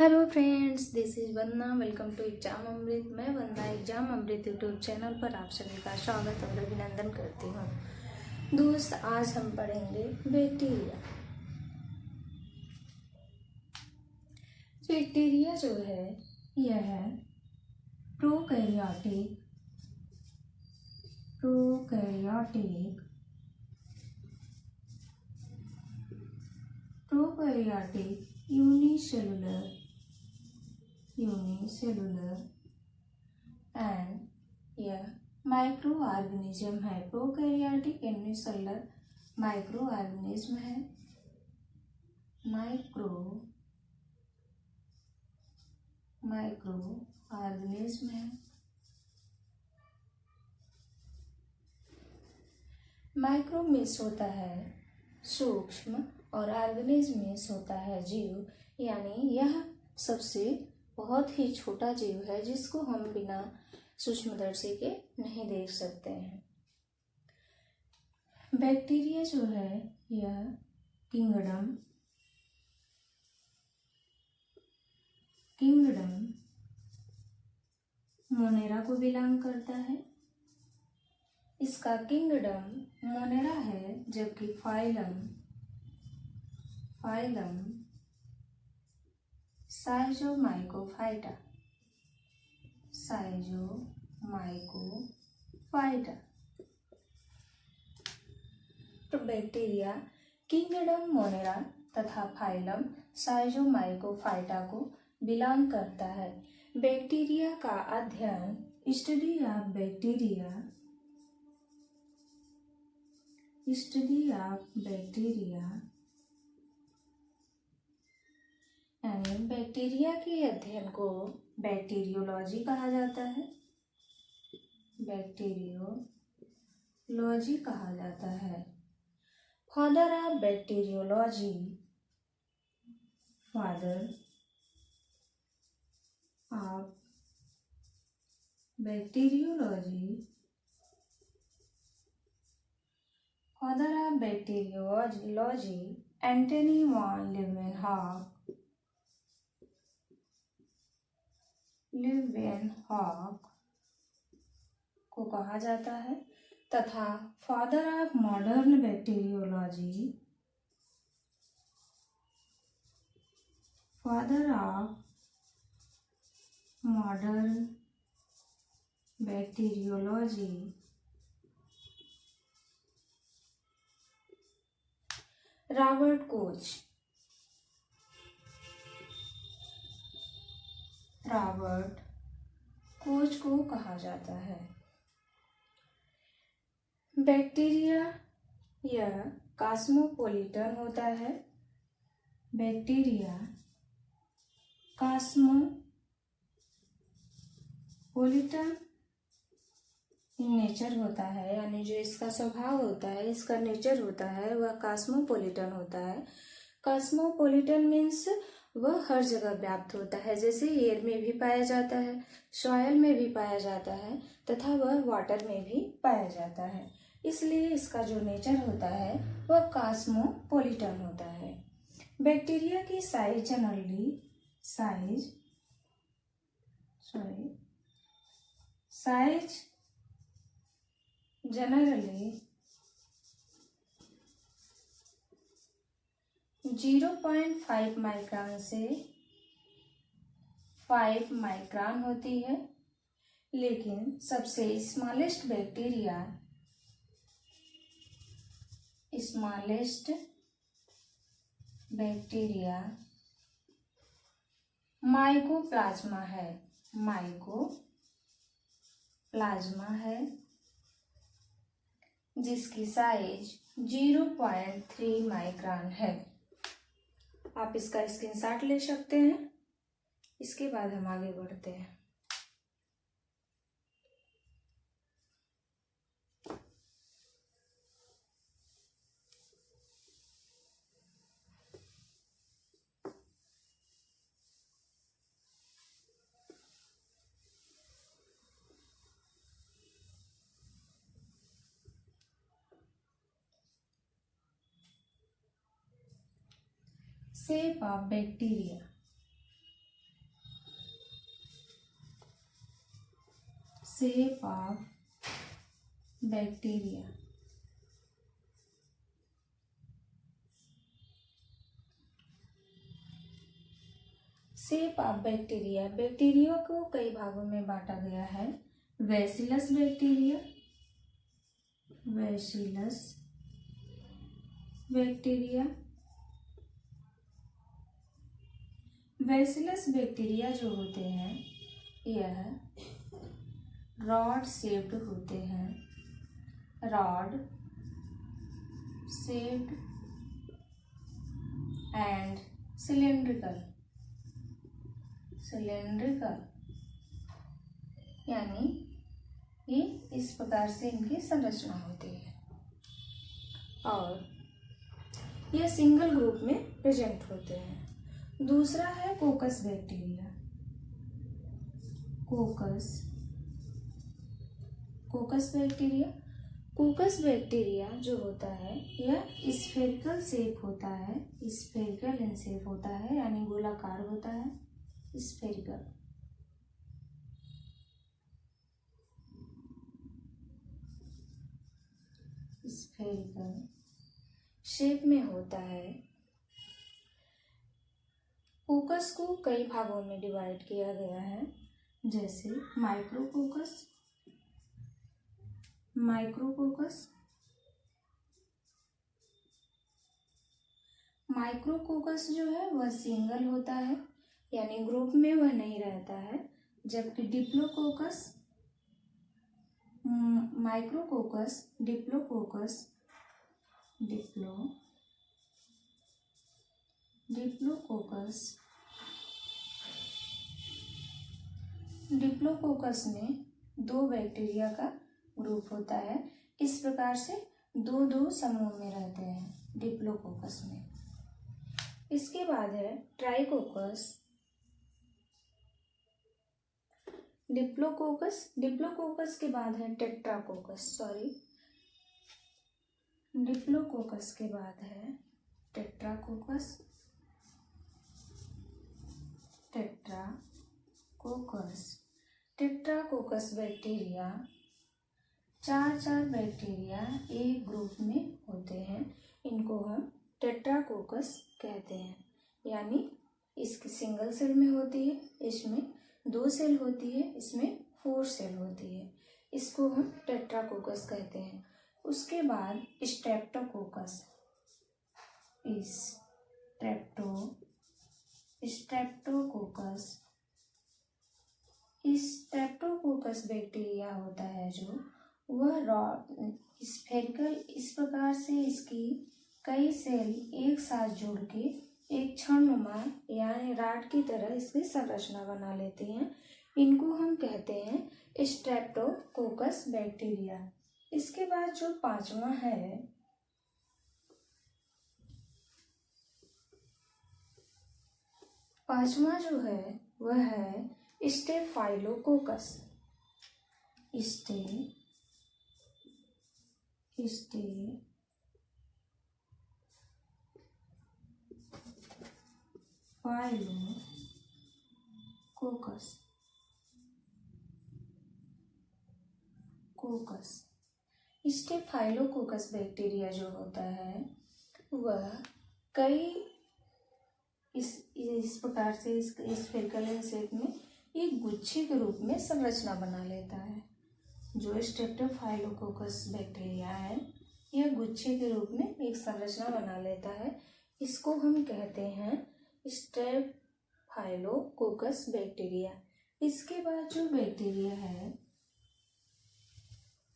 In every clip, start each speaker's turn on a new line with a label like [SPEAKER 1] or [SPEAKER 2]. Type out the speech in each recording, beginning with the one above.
[SPEAKER 1] Hello friends, this is Vandana. Welcome to exam Amrit. मैं Vandana exam Amrit YouTube channel पर आप सभी का स्वागत और अभिनंदन करती हूँ। दोस्त, आज हम पढ़ेंगे बैक्टीरिया। बैक्टीरिया जो है यह प्रोकैरियोटिक यूनिसेलुलर एंड यह माइक्रो ऑर्गेनिज्म है। प्रोकैरियोटिक यूनिसेलुलर माइक्रो ऑर्गेनिज्म है। माइक्रो ऑर्गेनिज्म है। माइक्रो मीन्स होता है सूक्ष्म और ऑर्गेनिज्म मीन्स होता है जीव, यानी यह सबसे बहुत ही छोटा जीव है जिसको हम बिना सूक्ष्मदर्शी के नहीं देख सकते हैं। बैक्टीरिया जो है यह किंगडम मोनेरा को बिलोंग करता है। इसका किंगडम मोनेरा है, जबकि फाइलम साइजोमाइकोफाइटा। तो बैक्टीरिया किंगडम मोनेरा तथा फाइलम साइजोमाइकोफाइटा को बिलोंग करता है। बैक्टीरिया का अध्ययन स्टडी ऑफ बैक्टीरिया यानी बैक्टीरिया के अध्ययन को बैक्टीरियोलॉजी कहा जाता है। Father of bacteriology Antony van लीeuwenhoek को कहा जाता है, तथा father of modern bacteriology Robert Koch को कहा जाता है। बैक्टीरिया यह कॉस्मोपॉलिटन होता है। बैक्टीरिया कॉस्मोपॉलिटन इन नेचर होता है, यानी जो इसका स्वभाव होता है, इसका नेचर होता है, वह कॉस्मोपॉलिटन होता है। कॉस्मोपॉलिटन मीन्स वह हर जगह व्याप्त होता है, जैसे एयर में भी पाया जाता है, सॉइल में भी पाया जाता है, तथा वह वाटर में भी पाया जाता है। इसलिए इसका जो नेचर होता है वह कॉस्मोपॉलिटन होता है। बैक्टीरिया की साइज जनरली 0.5 माइक्रोन से 5 माइक्रोन होती है, लेकिन सबसे स्मॉलेस्ट बैक्टीरिया माइकोप्लाज्मा है, जिसकी साइज 0.3 माइक्रोन है। आप इसका स्क्रीनशॉट ले सकते हैं। इसके बाद हम आगे बढ़ते हैं। Shape of bacteria. Shape of bacteria. Shape of bacteria, bacteria को कई भागों में बांटा गया है। Bacillus bacteria, bacillus bacteria, bacillus bacteria जो होते हैं यह रॉड शेप्ड होते हैं, rod shaped and cylindrical, cylindrical यानी ये इस प्रकार से इनकी संरचना होती है और यह सिंगल ग्रुप में प्रेजेंट होते हैं। दूसरा है कोकस बैक्टीरिया। कोकस बैक्टीरिया, कोकस बैक्टीरिया जो होता है यह स्फेरिकल शेप होता है, स्फेरिकल इन शेप होता है यानी गोलाकार होता है, स्फेरिकल। स्फेरिकल शेप में होता है। कोकस को कई भागों में डिवाइड किया गया है, जैसे माइक्रोकोकस, माइक्रोकोकस, माइक्रोकोकस जो है वह सिंगल होता है यानी ग्रुप में वह नहीं रहता है, जबकि डिप्लोकोकस, माइक्रोकोकस, डिप्लोकोकस, डिप्लोकोकस में दो बैक्टीरिया का ग्रुप होता है। इस प्रकार से दो दो समूह में रहते हैं डिप्लोकोकस में। इसके बाद है ट्राइकोकस, डिप्लोकोकस, डिप्लोकोकस के बाद है टेट्राकोकस, डिप्लोकोकस के बाद है टेट्राकोकस, टेट्राकोकस बैक्टीरिया, चार बैक्टीरिया एक ग्रुप में होते हैं, इनको हम टेट्राकोकस कहते हैं। यानी इसकी सिंगल सेल में होती है, इसमें 2 सेल होती है, इसमें 4 सेल होती है, इसको हम टेट्राकोकस कहते हैं। उसके बाद स्ट्रेप्टोकोकस, स्ट्रेप्टोकोकस बैक्टीरिया होता है जो वह स्फेरिकल, इस प्रकार से इसकी कई सेल एक साथ जुड़ के एक क्षणनुमा यानी राड की तरह इसकी संरचना बना लेते हैं, इनको हम कहते हैं स्ट्रेप्टोकोकस बैक्टीरिया। इसके बाद जो पांचवा है जो है वह है स्टेफाइलोकोकस, स्टेफाइलोकोकस बैक्टीरिया जो होता है वह कई इस प्रकार से इस स्फेरिकल शेप में एक गुच्छे के रूप में संरचना बना लेता है। जो स्टेफाइलोकोकस बैक्टीरिया है यह गुच्छे के रूप में एक संरचना बना लेता है, इसको हम कहते हैं स्टेफाइलोकोकस बैक्टीरिया। इसके बाद जो बैक्टीरिया है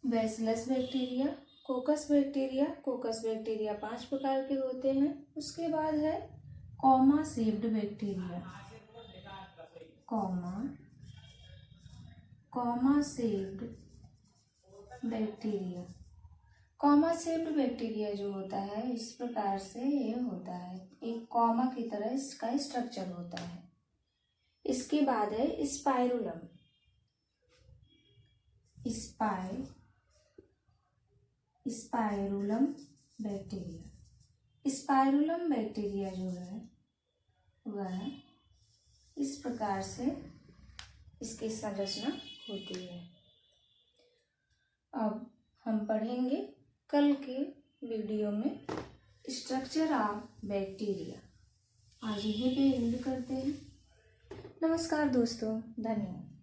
[SPEAKER 1] बैसिलस बैक्टीरिया, कोकस बैक्टीरिया 5 प्रकार के होते हैं। उसके बाद है comma shaped bacteria, comma shaped bacteria जो होता है इस प्रकार से ये होता है, एक कॉमा की तरह इसका स्ट्रक्चर होता है। इसके बाद है स्पाइरुलम, स्पाइरुलम बैक्टीरिया जो है वह इस प्रकार से इसकी संरचना होती है। अब हम पढ़ेंगे कल के वीडियो में स्ट्रक्चर ऑफ बैक्टीरिया। आज यहीं पे एंड करते हैं। नमस्कार दोस्तों, धन्यवाद।